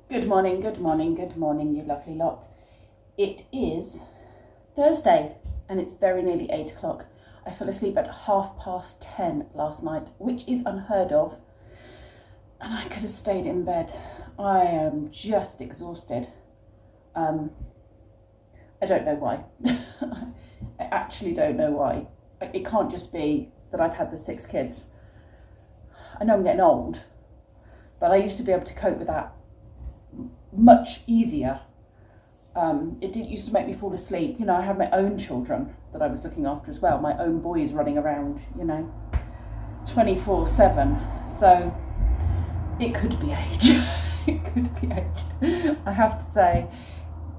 Good morning, good morning, good morning, you lovely lot. It is Thursday and it's very nearly 8 o'clock. I fell asleep at 10:30 last night, which is unheard of, and I could have stayed in bed. I am just exhausted. I don't know why. I actually don't know why. It can't just be that I've had the 6 kids. I know I'm getting old, but I used to be able to cope with that much easier. It didn't used to make me fall asleep. You know, I had my own children that I was looking after as well, my own boys running around, you know, 24/7. So it could be age. It could be age. I have to say,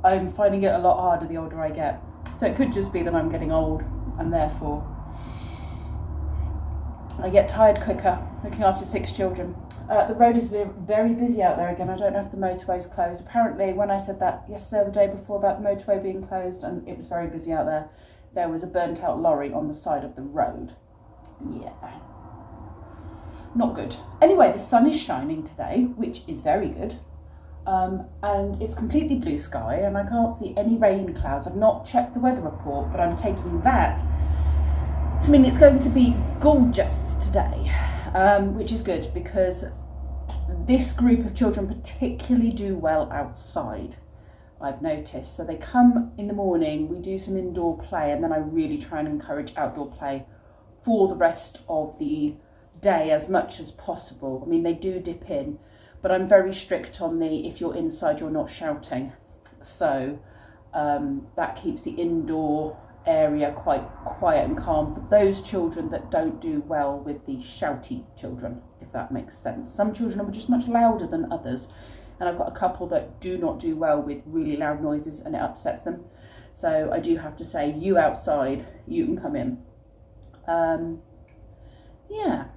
I'm finding it a lot harder the older I get. So it could just be that I'm getting old and therefore I get tired quicker looking after 6 children. The road is very busy out there again. I don't know if the motorway's closed. Apparently, when I said that yesterday or the day before about the motorway being closed and it was very busy out there, there was a burnt out lorry on the side of the road. Yeah. Not good. Anyway, the sun is shining today, which is very good. And it's completely blue sky and I can't see any rain clouds. I've not checked the weather report, but I'm taking that to mean it's going to be gorgeous today, which is good because this group of children particularly do well outside, I've noticed. So they come in the morning, we do some indoor play, and then I really try and encourage outdoor play for the rest of the day as much as possible. I mean, they do dip in, but I'm very strict on the if you're inside you're not shouting, so that keeps the indoor area quite quiet and calm for those children that don't do well with the shouty children, if that makes sense. Some children are just much louder than others, and I've got a couple that do not do well with really loud noises and it upsets them, so I do have to say, you outside, you can come in. Yeah,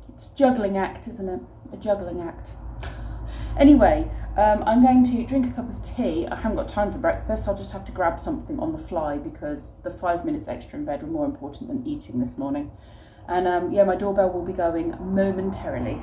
it's a juggling act, isn't it? A juggling act. Anyway, I'm going to drink a cup of tea. I haven't got time for breakfast. I'll just have to grab something on the fly because the 5 minutes extra in bed were more important than eating this morning. And yeah, my doorbell will be going momentarily.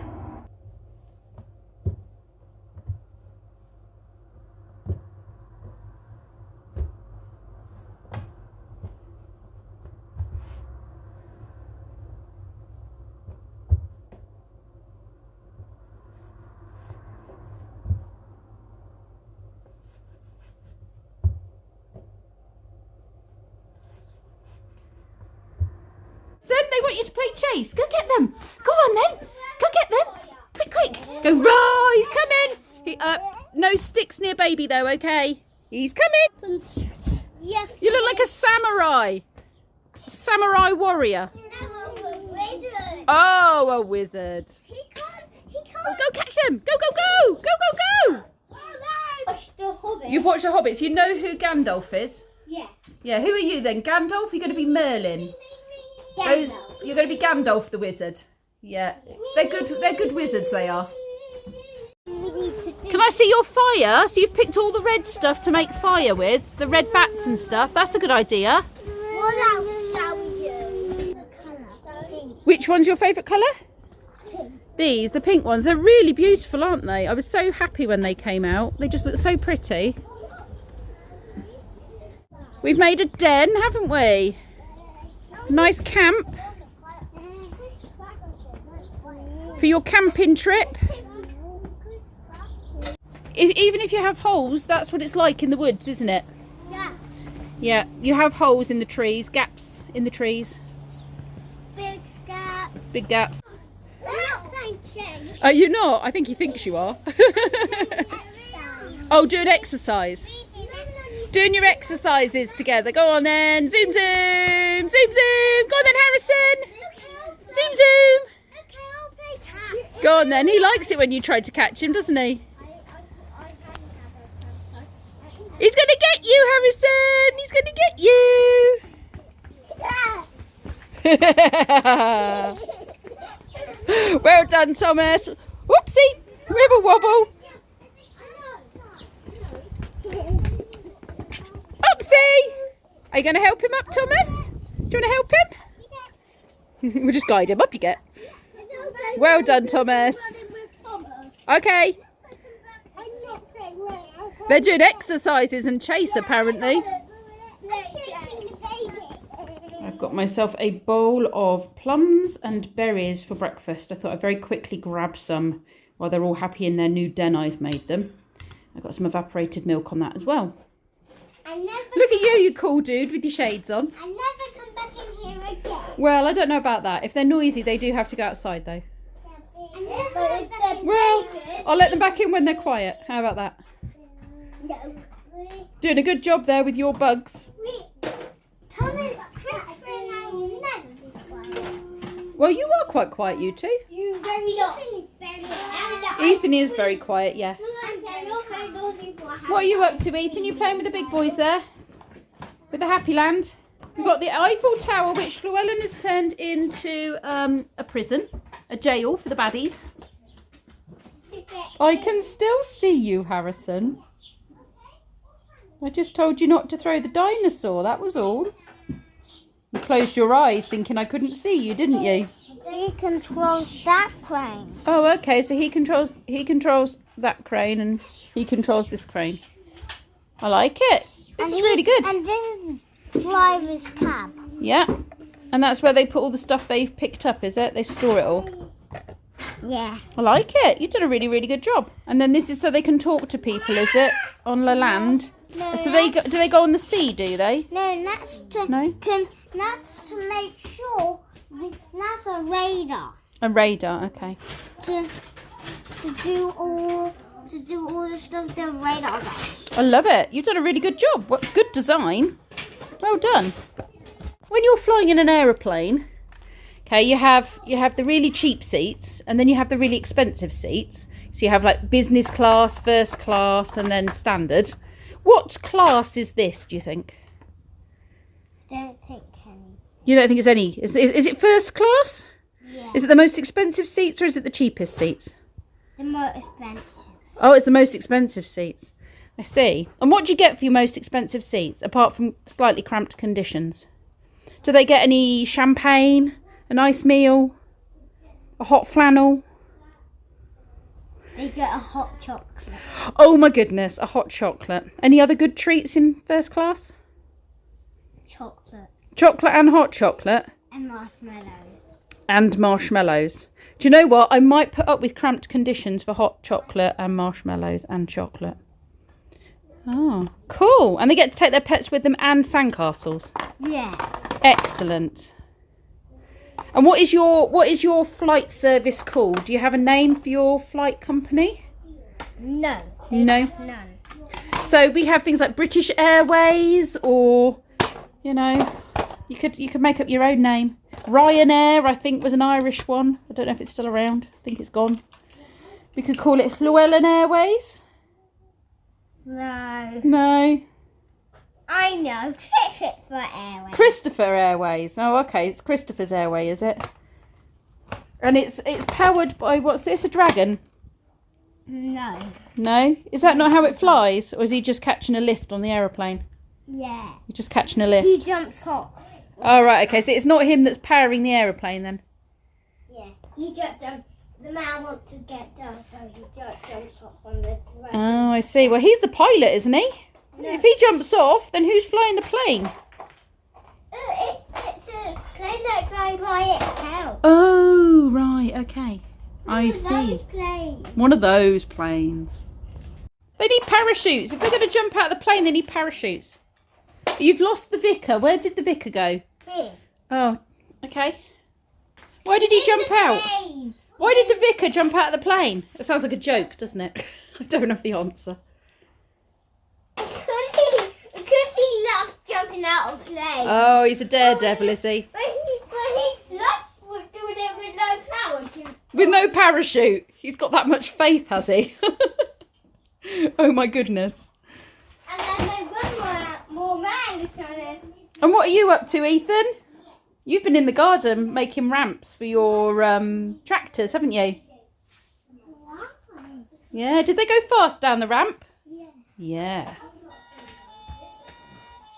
They want you to play chase. Go get them. Go on then. Go get them. Quick, quick. Go, raw. He's coming. No sticks near baby though, okay? He's coming. Yes. You look like a samurai. A samurai warrior. Oh, a wizard. He can't. Oh, go catch them. Go, go, go. Go, go, go. Watch the Hobbit. You've watched The Hobbits. You know who Gandalf is? Yeah. Yeah, who are you then? Gandalf? You're going to be Merlin. You're going to be Gandalf the wizard. Yeah, they're good wizards, they are. Can I see your fire? So you've picked all the red stuff to make fire with, the red bats and stuff. That's a good idea. What else shall we use? Which one's your favourite colour? Pink. These, the pink ones. They're really beautiful, aren't they? I was so happy when they came out. They just look so pretty. We've made a den, haven't we? Nice camp for your camping trip. Even if you have holes, that's what it's like in the woods, isn't it? Yeah. Yeah, you have holes in the trees, gaps in the trees. Big gap. Big gaps. I'm not playing chase. Are you not? I think he thinks you are. Oh, doing exercise. Doing your exercises together. Go on then. Zoom, zoom. Zoom, zoom. Go on then, Harrison. Zoom, zoom. Okay, I'll play catch. Go on then. He likes it when you try to catch him, doesn't he? He's going to get you, Harrison. He's going to get you. Well done, Thomas. Whoopsie. Wibble wobble. Oopsie! Are you going to help him up, Thomas? Do you want to help him? We'll just guide him up, you get. Well done, Thomas. Okay. I'm not They're doing exercises and chase apparently. I've got myself a bowl of plums and berries for breakfast. I thought I'd very quickly grab some while they're all happy in their new den I've made them. I've got some evaporated milk on that as well. Look at you cool dude with your shades on. I never come back in here again. Well, I don't know about that. If they're noisy, they do have to go outside though. Well, I'll let them back in when they're quiet. How about that? No. Doing a good job there with your bugs. Tom and Christopher and I will never be quiet. Well, you are quite quiet, you two. You very not. Ethan is very quiet, yeah. What are you up to, Ethan? You playing with the big boys there? With the Happy Land? We've got the Eiffel Tower, which Llewellyn has turned into a prison, a jail for the baddies. I can still see you, Harrison. I just told you not to throw the dinosaur, that was all. You closed your eyes thinking I couldn't see you, didn't you? He controls that crane. Oh, okay, so he controls that crane and he controls this crane. I like it. This is really good. And this is driver's cab. Yeah. And that's where they put all the stuff they've picked up, is it? They store it all. Yeah. I like it. You've done a really, really good job. And then this is so they can talk to people, is it? On the land. No, So do they go on the sea, do they? No, that's to that's to make sure. That's a radar. A radar, okay. To do all the stuff the radar does. I love it. You've done a really good job. What good design. Well done. When you're flying in an aeroplane, okay, you have the really cheap seats and then you have the really expensive seats. So you have like business class, first class, and then standard. What class is this, do you think? Don't think any. You don't think it's any? Is it first class? Yeah. Is it the most expensive seats or is it the cheapest seats? The more expensive. Oh, it's the most expensive seats. I see. And what do you get for your most expensive seats, apart from slightly cramped conditions? Do they get any champagne, a nice meal, a hot flannel? They get a hot chocolate. Oh my goodness, a hot chocolate. Any other good treats in first class? Chocolate. Chocolate and hot chocolate? And marshmallows. And marshmallows. Do you know what? I might put up with cramped conditions for hot chocolate and marshmallows and chocolate. Oh, cool. And they get to take their pets with them and sandcastles. Yeah. Excellent. And what is your flight service called? Do you have a name for your flight company? No. No. None. So we have things like British Airways, or you know, you could make up your own name. Ryanair, I think, was an Irish one. I don't know if it's still around. I think it's gone. We could call it Llewellyn Airways. No. No. I know. Christopher Airways. Christopher Airways. Oh, okay. It's Christopher's Airway, is it? And it's powered by, what's this? A dragon? No. No? Is that not how it flies? Or is he just catching a lift on the aeroplane? Yeah. He's just catching a lift. He jumps off. Oh, right. Okay. So it's not him that's powering the aeroplane then? Yeah. He just the man wants to get down, so he just jumps off on the ground. Oh, I see. Well, he's the pilot, isn't he? No. If he jumps off, then who's flying the plane? It's a plane that drives by itself. Oh, right. Okay. I Those see. planes. One of those planes. They need parachutes. If they're going to jump out of the plane, they need parachutes. You've lost the vicar. Where did the vicar go? Here. Oh, okay. Why did he jump out? Plane. Why did the vicar jump out of the plane? It sounds like a joke, doesn't it? I don't know the answer. Because he loves jumping out of planes. Oh, he's a daredevil, is he? But he loves doing it with no parachute. With no parachute. He's got that much faith, has he? Oh my goodness. And then one more man is coming. And what are you up to, Ethan? You've been in the garden making ramps for your tractors, haven't you? Yeah. Did they go fast down the ramp? Yeah. Yeah.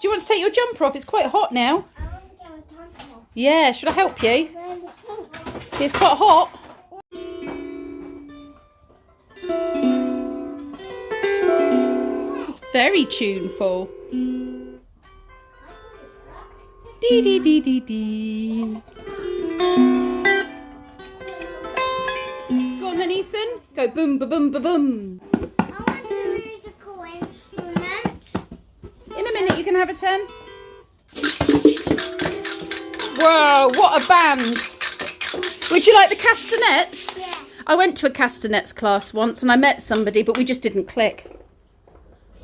Do you want to take your jumper off? It's quite hot now. I want to get a jumper off. Yeah, should I help you? It's quite hot. Very tuneful. Dee dee dee dee dee. Go on then, Ethan. Go boom ba boom ba boom. I want a musical instrument. In a minute you can have a turn. Whoa, what a band. Would you like the castanets? Yeah. I went to a castanets class once and I met somebody, but we just didn't click.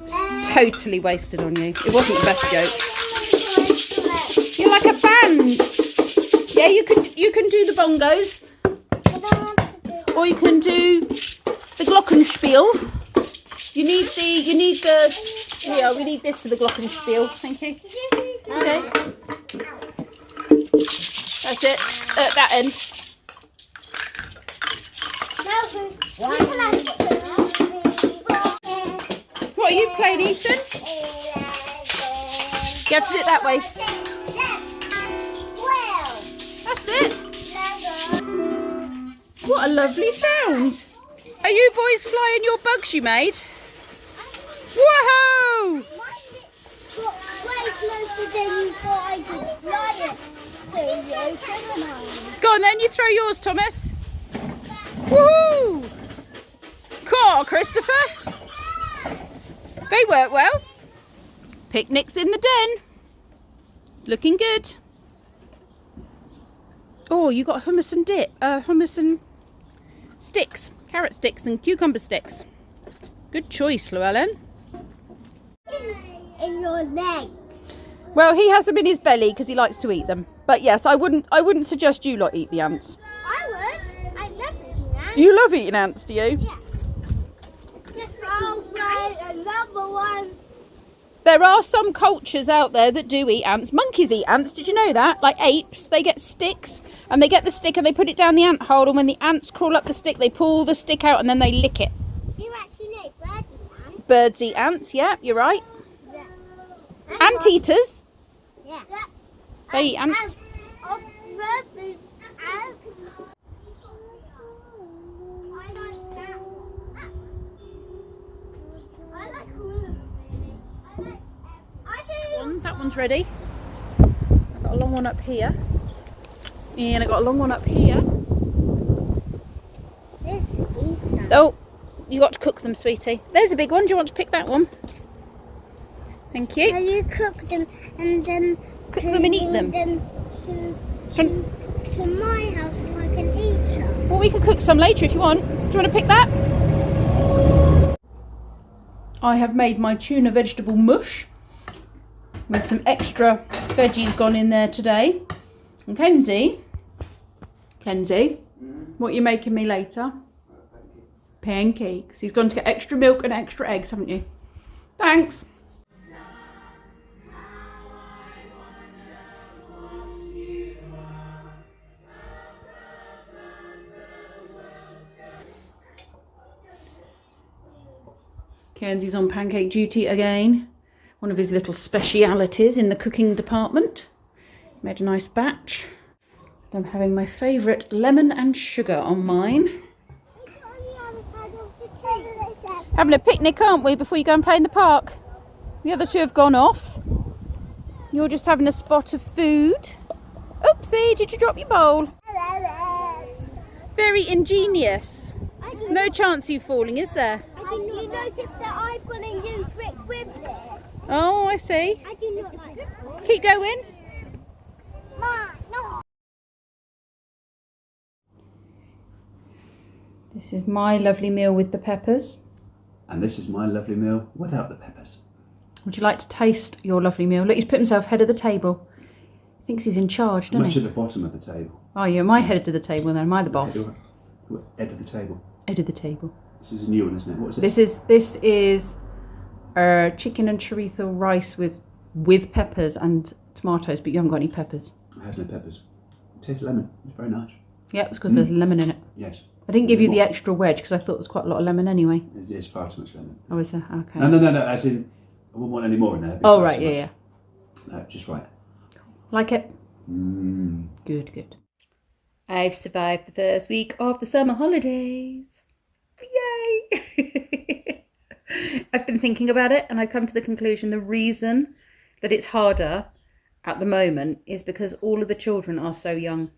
It's totally wasted on you. It wasn't the best joke. You're like a band. Yeah, you can do the bongos. Or you can do the glockenspiel. You need the yeah, we need this for the glockenspiel. Thank you. Okay. That's it. At that end. What are you playing, Ethan? You have to do it that way. That's it. What a lovely sound. Are you boys flying your bugs you made? Whoa! Got way closer than you thought I could fly it to you, couldn't I? Go on then, you throw yours, Thomas. Woohoo! Cool, Christopher. They work well. Picnic's in the den. It's looking good. Oh, you got hummus and hummus and sticks, carrot sticks and cucumber sticks. Good choice, Llewellyn. In your legs. Well, he has them in his belly because he likes to eat them. But yes, I wouldn't suggest you lot eat the ants. I would. I love eating ants. You love eating ants, do you? Yeah. Another one. There are some cultures out there that do eat ants. Monkeys eat ants, did you know that? Like apes, they get sticks and they get the stick and they put it down the ant hole, and when the ants crawl up the stick, they pull the stick out and then they lick it. You actually know birds eat ants. Birds eat ants, yeah, you're right. Yeah. Anteaters, Yeah. they eat ants. That one's ready. I've got a long one up here. And I've got a long one up here. Oh, you got to cook them, sweetie. There's a big one. Do you want to pick that one? Thank you. Can you cook them and then Cook them and eat them. to my house so I can eat some? Well, we could cook some later if you want. Do you want to pick that? I have made my tuna vegetable mush with some extra veggies gone in there today. And Kenzie, what are you making me later? Pancakes. He's gone to get extra milk and extra eggs, haven't you? Thanks. Kenzie's on pancake duty again. One of his little specialities in the cooking department. Made a nice batch. I'm having my favourite lemon and sugar on mine. Having a picnic, aren't we, before you go and play in the park? The other two have gone off. You're just having a spot of food. Oopsie, did you drop your bowl? Very ingenious. No chance of you falling, is there? You notice that I've got a new trick with this? Oh, I see. I do not like it. Keep going. No. This is my lovely meal with the peppers. And this is my lovely meal without the peppers. Would you like to taste your lovely meal? Look, he's put himself head of the table. Thinks he's in charge, doesn't Much he? at the bottom of the table. Oh, you're my head of the table then. Am I the boss? Head of the table. Head of the table. This is a new one, isn't it? What is this? This is chicken and chorizo rice with peppers and tomatoes, but you haven't got any peppers. I have no peppers. It tastes lemon. It's very nice. Yeah, it's because there's lemon in it. Yes. I didn't give you the extra wedge because I thought there was quite a lot of lemon anyway. It is far too much lemon. Oh, is there? Okay. No. As in, I wouldn't want any more in there. Oh, right, yeah. No, just right. Like it? Mmm. Good. I've survived the first week of the summer holidays. Yay! I've been thinking about it, and I've come to the conclusion the reason that it's harder at the moment is because all of the children are so young.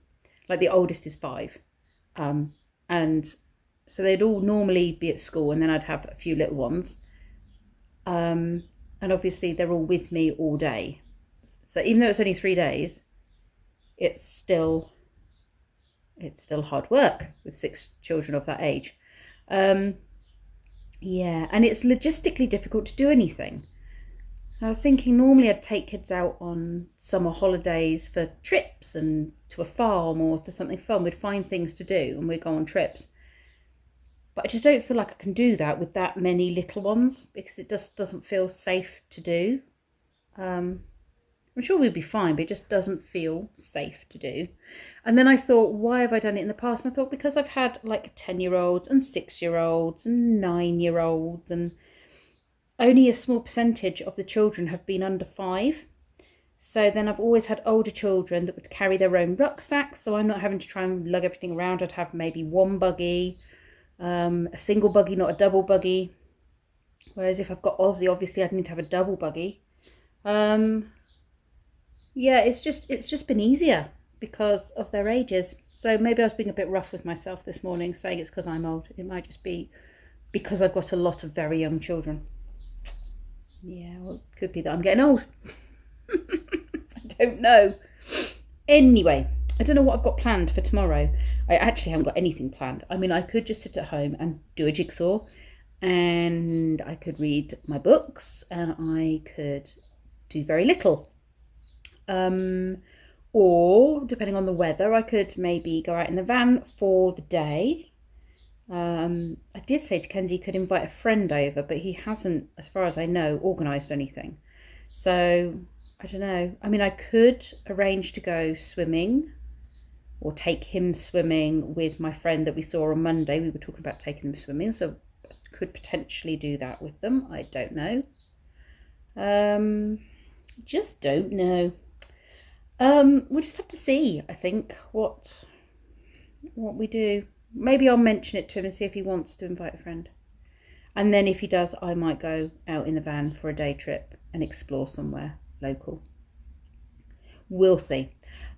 Like the oldest is 5. And so they'd all normally be at school, and then I'd have a few little ones. And obviously they're all with me all day. So even though it's only 3 days, it's still hard work with 6 children of that age. Yeah, and it's logistically difficult to do anything. So I was thinking normally I'd take kids out on summer holidays for trips and to a farm or to something fun. We'd find things to do and we'd go on trips. But I just don't feel like I can do that with that many little ones because it just doesn't feel safe to do. I'm sure we'd be fine, but it just doesn't feel safe to do. And then I thought, why have I done it in the past? And I thought, because I've had like 10-year-olds and 6-year-olds and 9-year-olds, and only a small percentage of the children have been under 5. So then I've always had older children that would carry their own rucksacks, so I'm not having to try and lug everything around. I'd have maybe one buggy, a single buggy, not a double buggy. Whereas if I've got Aussie, obviously I'd need to have a double buggy. Yeah, it's just been easier because of their ages. So maybe I was being a bit rough with myself this morning, saying it's because I'm old. It might just be because I've got a lot of very young children. Yeah, well, it could be that I'm getting old. I don't know. Anyway, I don't know what I've got planned for tomorrow. I actually haven't got anything planned. I mean, I could just sit at home and do a jigsaw, and I could read my books, and I could do very little. Or, depending on the weather, I could maybe go out in the van for the day. I did say to Kenzie he could invite a friend over, but he hasn't, as far as I know, organised anything. So, I don't know. I mean, I could arrange to go swimming or take him swimming with my friend that we saw on Monday. We were talking about taking them swimming, so I could potentially do that with them. I don't know. Just don't know. We'll just have to see, I think, what we do. Maybe I'll mention it to him and see if he wants to invite a friend. And then if he does, I might go out in the van for a day trip and explore somewhere local. We'll see.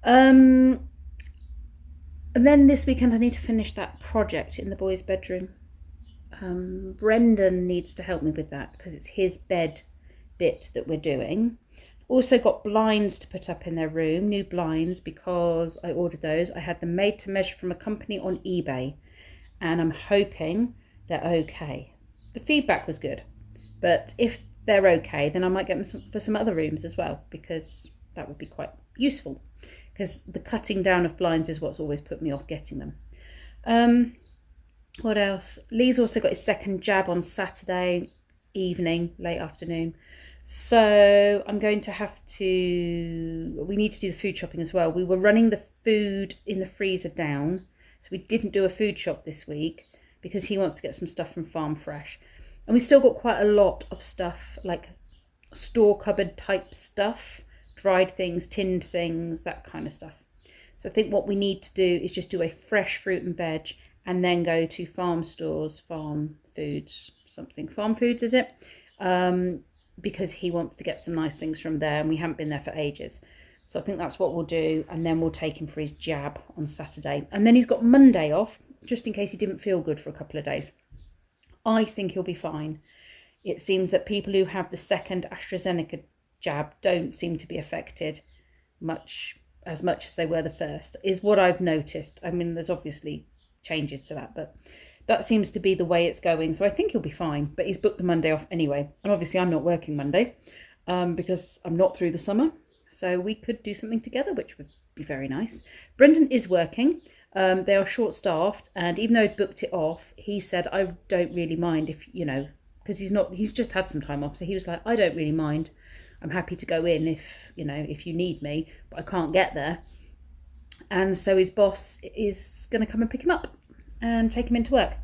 And then this weekend I need to finish that project in the boys' bedroom. Brendan needs to help me with that because it's his bed bit that we're doing. Also got blinds to put up in their room, new blinds, because I ordered those. I had them made to measure from a company on eBay, and I'm hoping they're okay. The feedback was good, but if they're okay, then I might get them for some other rooms as well, because that would be quite useful, because the cutting down of blinds is what's always put me off getting them. What else? Lee's also got his second jab on Saturday evening, late afternoon. So I'm going to we need to do the food shopping as well. We were running the food in the freezer down, so we didn't do a food shop this week because he wants to get some stuff from Farm Fresh. And we still got quite a lot of stuff, like store cupboard type stuff, dried things, tinned things, that kind of stuff. So I think what we need to do is just do a fresh fruit and veg and then go to Farm Foods, is it? Because he wants to get some nice things from there and we haven't been there for ages. So I think that's what we'll do, and then we'll take him for his jab on Saturday. And then he's got Monday off, just in case he didn't feel good for a couple of days. I think he'll be fine. It seems that people who have the second AstraZeneca jab don't seem to be affected as much as they were the first, is what I've noticed. I mean, there's obviously changes to that, but that seems to be the way it's going. So I think he'll be fine, but he's booked the Monday off anyway. And obviously I'm not working Monday because I'm not through the summer. So we could do something together, which would be very nice. Brendan is working. They are short-staffed. And even though he'd booked it off, he said, I don't really mind if, because he's just had some time off. So he was like, I don't really mind. I'm happy to go in if you need me, but I can't get there. And so his boss is going to come and pick him up and take him into work.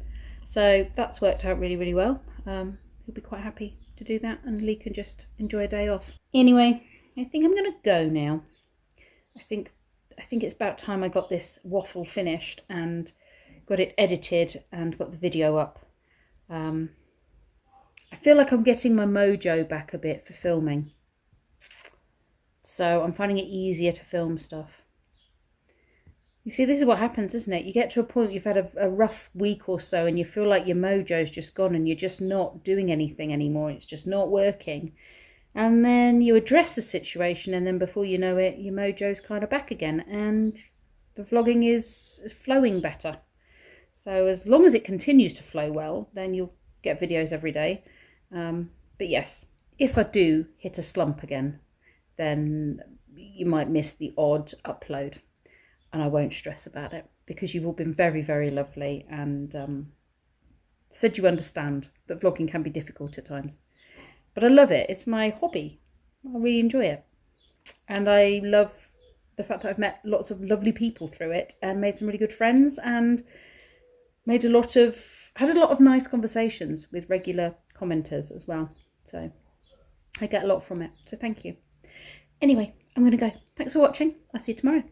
So that's worked out really, really well. He'll be quite happy to do that, and Lee can just enjoy a day off. Anyway, I think I'm going to go now. I think it's about time I got this waffle finished and got it edited and got the video up. I feel like I'm getting my mojo back a bit for filming. So I'm finding it easier to film stuff. You see, this is what happens, isn't it? You get to a point you've had a rough week or so and you feel like your mojo's just gone and you're just not doing anything anymore. It's just not working. And then you address the situation and then before you know it, your mojo's kind of back again and the vlogging is flowing better. So as long as it continues to flow well, then you'll get videos every day. But yes, if I do hit a slump again, then you might miss the odd upload. And I won't stress about it because you've all been very, very lovely and said you understand that vlogging can be difficult at times. But I love it. It's my hobby. I really enjoy it. And I love the fact that I've met lots of lovely people through it and made some really good friends and had a lot of nice conversations with regular commenters as well. So I get a lot from it. So thank you. Anyway, I'm going to go. Thanks for watching. I'll see you tomorrow.